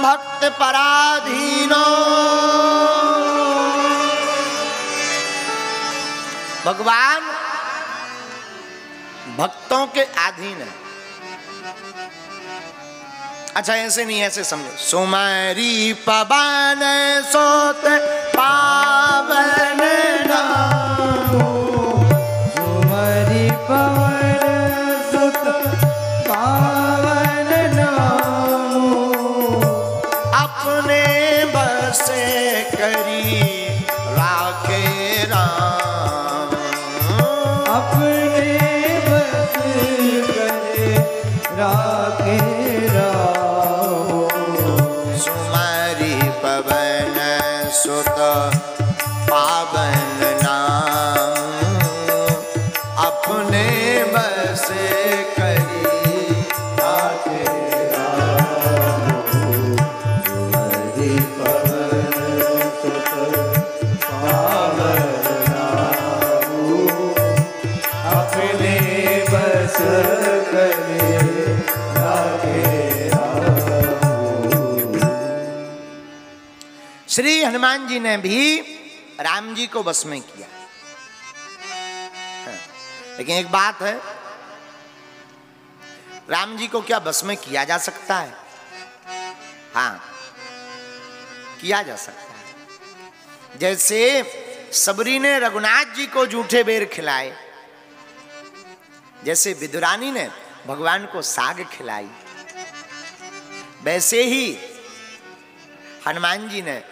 भक्त पराधीनो। भगवान भक्तों के अधीन है। अच्छा ऐसे नहीं, ऐसे समझो। सुमरी पवन सोत पावन नामो, सुमरी पवन सुत पावन नामो, अपने बसे करी राखे राम, अपने बस करे राखे राम। सुमरी पवन सुत पावन नाम, अपने बस करी राखे राम। सुमरी पवन सुत पावन नामो, अपने बस करे राखे श्री हनुमान जी ने भी राम जी को बस में किया। लेकिन एक बात है, राम जी को क्या बस में किया जा सकता है? हाँ, किया जा सकता है। जैसे सबरी ने रघुनाथ जी को जूठे बेर खिलाए, जैसे विदुरानी ने भगवान को साग खिलाई, वैसे ही हनुमान जी ने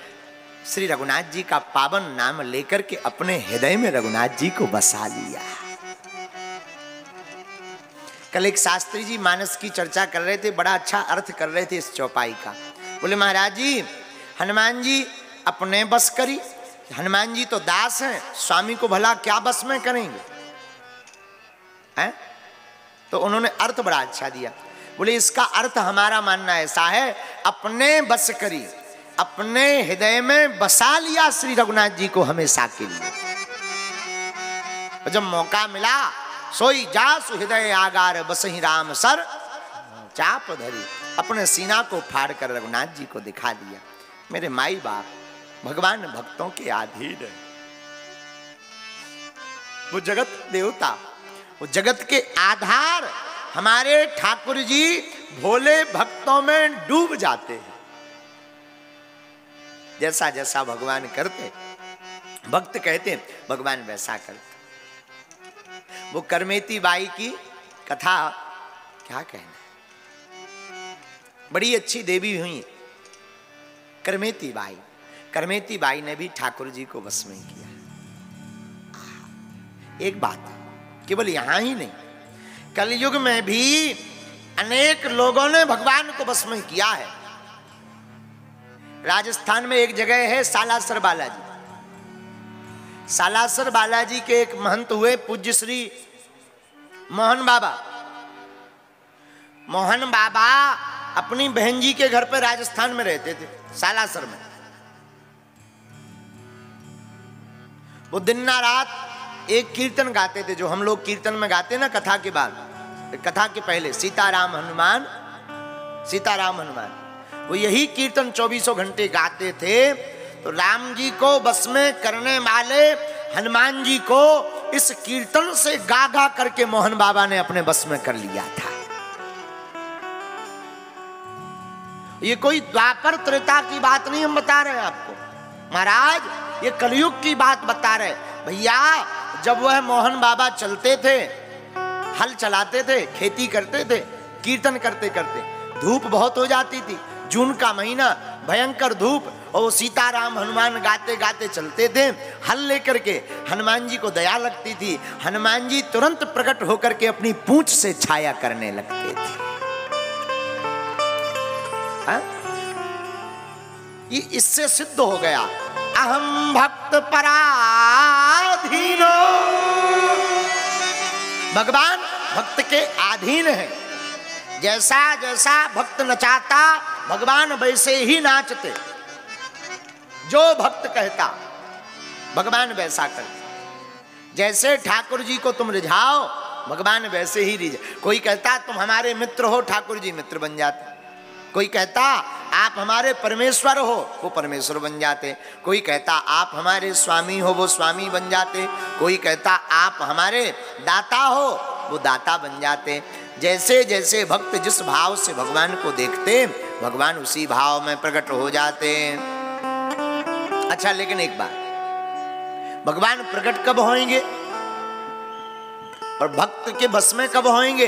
श्री रघुनाथ जी का पावन नाम लेकर के अपने हृदय में रघुनाथ जी को बसा लिया। कल एक शास्त्री जी मानस की चर्चा कर रहे थे, बड़ा अच्छा अर्थ कर रहे थे इस चौपाई का। बोले महाराज जी, हनुमान जी अपने बस करी, हनुमान जी तो दास हैं, स्वामी को भला क्या बस में करेंगे हैं? तो उन्होंने अर्थ बड़ा अच्छा दिया। बोले इसका अर्थ हमारा मानना ऐसा है, अपने बस करी, अपने हृदय में बसा लिया श्री रघुनाथ जी को हमेशा के लिए। जब मौका मिला सोई जासु हृदय आगार, बसहि राम सर चाप धरी, अपने सीना को फाड़ कर रघुनाथ जी को दिखा दिया। मेरे माई बाप भगवान भक्तों के अधीन है। वो जगत देवता, वो जगत के आधार हमारे ठाकुर जी भोले भक्तों में डूब जाते हैं। जैसा जैसा भगवान करते, भक्त कहते भगवान वैसा करते। वो करमेती बाई की कथा क्या कहना, बड़ी अच्छी देवी हुई करमेती बाई। करमेती बाई ने भी ठाकुर जी को बस में किया। एक बात केवल यहां ही नहीं, कलयुग में भी अनेक लोगों ने भगवान को बस में किया है। राजस्थान में एक जगह है सालासर बालाजी। सालासर बालाजी के एक महंत हुए पूज्य श्री मोहन बाबा। मोहन बाबा अपनी बहन जी के घर पर राजस्थान में रहते थे, सालासर में। वो दिन ना रात एक कीर्तन गाते थे, जो हम लोग कीर्तन में गाते ना कथा के बाद, कथा के पहले, सीताराम हनुमान सीताराम हनुमान। वो यही कीर्तन 24 घंटे गाते थे। तो राम जी को बस में करने वाले हनुमान जी को इस कीर्तन से गा गा करके मोहन बाबा ने अपने बस में कर लिया था। ये कोई द्वापर त्रेता की बात नहीं हम बता रहे हैं आपको महाराज, ये कलयुग की बात बता रहे भैया। जब वह मोहन बाबा चलते थे, हल चलाते थे, खेती करते थे, कीर्तन करते करते धूप बहुत हो जाती थी, जून का महीना, भयंकर धूप, और सीताराम हनुमान गाते गाते चलते थे हल लेकर के। हनुमान जी को दया लगती थी, हनुमान जी तुरंत प्रकट होकर के अपनी पूंछ से छाया करने लगते थे। ये इससे सिद्ध हो गया, अहम भक्त पराधीनो। भगवान भक्त के अधीन है। जैसा जैसा भक्त नचाता भगवान वैसे ही नाचते। जो भक्त कहता भगवान वैसा करते। जैसे ठाकुर जी को तुम रिझाओ भगवान वैसे ही रिझा। कोई कहता तुम हमारे मित्र हो, ठाकुर जी मित्र बन जाते। कोई कहता आप हमारे परमेश्वर हो, वो परमेश्वर बन जाते। कोई कहता आप हमारे स्वामी हो, वो स्वामी बन जाते। कोई कहता आप हमारे दाता हो, वो दाता बन जाते। जैसे जैसे भक्त जिस भाव से भगवान को देखते, भगवान उसी भाव में प्रकट हो जाते। अच्छा, लेकिन एक बात, भगवान प्रकट कब होंगे और भक्त के बस में कब होंगे?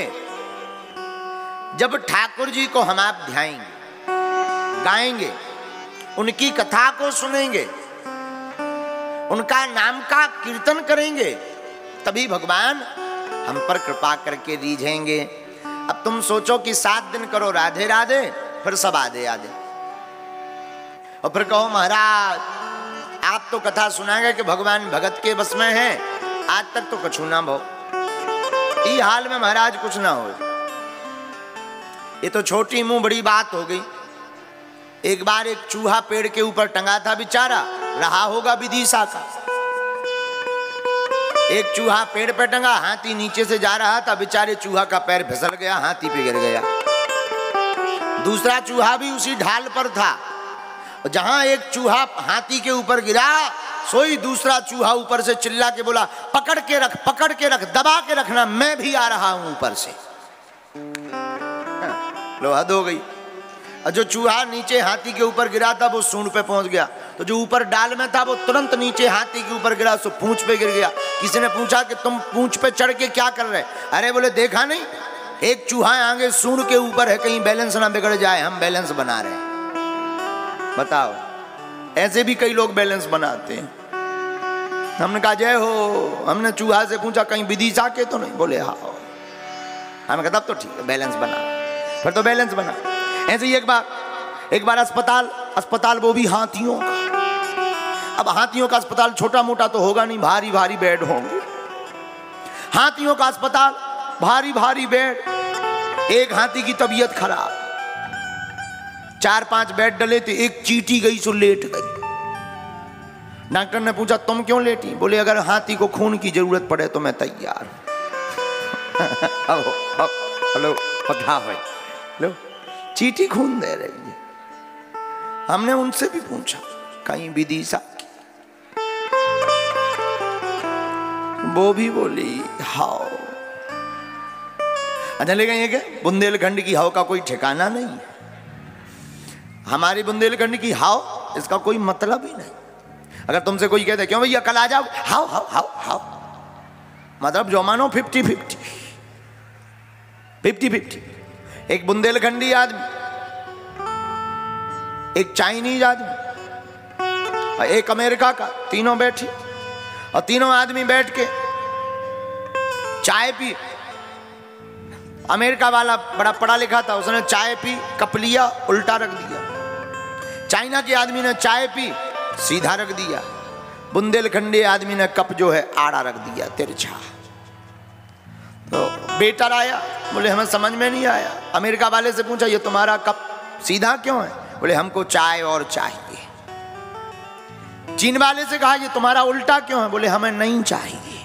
जब ठाकुर जी को हम आप ध्याएंगे, गाएंगे, उनकी कथा को सुनेंगे, उनका नाम का कीर्तन करेंगे, तभी भगवान हम पर कृपा करके रीझेंगे। अब तुम सोचो कि 7 दिन करो राधे राधे, फिर सब आधे आधे, और फिर कहो महाराज आप तो कथा सुनाएंगे कि भगवान भगत के बस में है, आज तक तो कछु ना भो। ई हाल में महाराज कुछ ना हो। ये तो छोटी मुंह बड़ी बात हो गई। एक बार एक चूहा पेड़ के ऊपर टंगा था, बेचारा रहा होगा विदिशा का। एक चूहा पेड़ पे टंगा, हाथी नीचे से जा रहा था, बेचारे चूहा का पैर फिसल गया, हाथी पे गिर गया। दूसरा चूहा भी उसी ढाल पर था, जहां एक चूहा हाथी के ऊपर गिरा, सोई दूसरा चूहा ऊपर से चिल्ला के बोला पकड़ के रख, पकड़ के रख, दबा के रखना, मैं भी आ रहा हूं ऊपर से। लो हद हो गई। और जो चूहा नीचे हाथी के ऊपर गिरा था वो सूंड पे पहुंच गया, तो जो ऊपर डाल में था वो तुरंत नीचे हाथी के ऊपर गिरा, सो पूंछ पे गिर गया। किसी ने पूछा कि तुम पूंछ पे चढ़ के क्या कर रहे? अरे बोले देखा नहीं, एक चूहा आगे सूंड के ऊपर है, कहीं बैलेंस ना बिगड़ जाए, हम बैलेंस बना रहे हैं। बताओ, ऐसे भी कई लोग बैलेंस बनाते हैं। हमने कहा जय हो। हमने चूहा से पूछा कहीं विदिशा के तो नहीं? बोले हाँ। हमने कहा तब तो ठीक है, बैलेंस बना। फिर तो बैलेंस बना। ऐसे ही एक बार अस्पताल वो भी हाथियों का। अब हाथियों का अस्पताल छोटा मोटा तो होगा नहीं, भारी भारी बेड होंगे। हाथियों का अस्पताल, भारी भारी बेड। एक हाथी की तबीयत खराब, 4-5 बेड डले थे, एक चींटी गई सो लेट गई। डॉक्टर ने पूछा तुम क्यों लेटी? बोले अगर हाथी को खून की जरूरत पड़े तो मैं तैयार। हेलो पता है, लो चींटी खून दे रही है। हमने उनसे भी पूछा कहीं विदिशा की? वो भी बोली हाओ। अच्छा, लेकिन ये क्या बुंदेलखंड की हाव का कोई ठिकाना नहीं है। हमारी बुंदेलखंड की हाव, इसका कोई मतलब ही नहीं। अगर तुमसे कोई कहते क्यों भैया कल आ जाओ, हाव हाव हाव हाव, मतलब जो मानो 50-50। एक बुंदेलखंडी आदमी, एक चाइनीज आदमी और एक अमेरिका का, तीनों बैठी, और तीनों आदमी बैठ के चाय पी। अमेरिका वाला बड़ा पढ़ा लिखा था, उसने चाय पी, कप लिया, उल्टा रख दिया। चाइना के आदमी ने चाय पी, सीधा रख दिया। बुंदेलखंडी आदमी ने कप जो है आड़ा रख दिया, तिरछा। तो बेटर आया, बोले हमें समझ में नहीं आया। अमेरिका वाले से पूछा ये तुम्हारा कप सीधा क्यों है? बोले हमको चाय और चाहिए। चीन वाले से कहा ये तुम्हारा उल्टा क्यों है? बोले हमें नहीं चाहिए।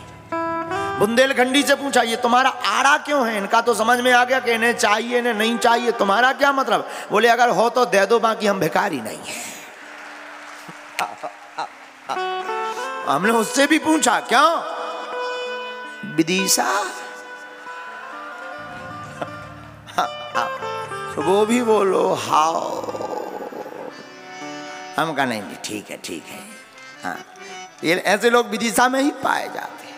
बुंदेलखंडी से पूछा ये तुम्हारा आड़ा क्यों है? इनका तो समझ में आ गया कि इन्हें चाहिए, इन्हें नहीं चाहिए, तुम्हारा क्या मतलब? बोले अगर हो तो दे दो, बाकी हम भिखारी नहीं है। हमने उससे भी पूछा क्यों विदिशा? तो वो भी बोलो हाओ। हम कहा नहीं ठीक है। हाँ, ये ऐसे लोग विदिशा में ही पाए जाते हैं।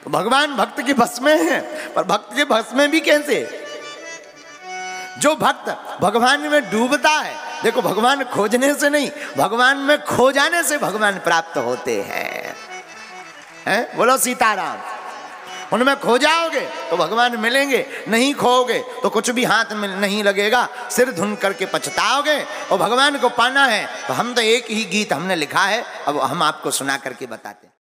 तो भगवान भक्त के बस में है, पर भक्त के बस में भी कैसे? जो भक्त भगवान में डूबता है, देखो भगवान खोजने से नहीं, भगवान में खो जाने से भगवान प्राप्त होते हैं। बोलो सीताराम। उनमें खो जाओगे तो भगवान मिलेंगे, नहीं खोओगे तो कुछ भी हाथ में नहीं लगेगा, सिर धुन करके पछताओगे। और भगवान को पाना है तो हम तो एक ही गीत हमने लिखा है, अब हम आपको सुना करके बताते हैं।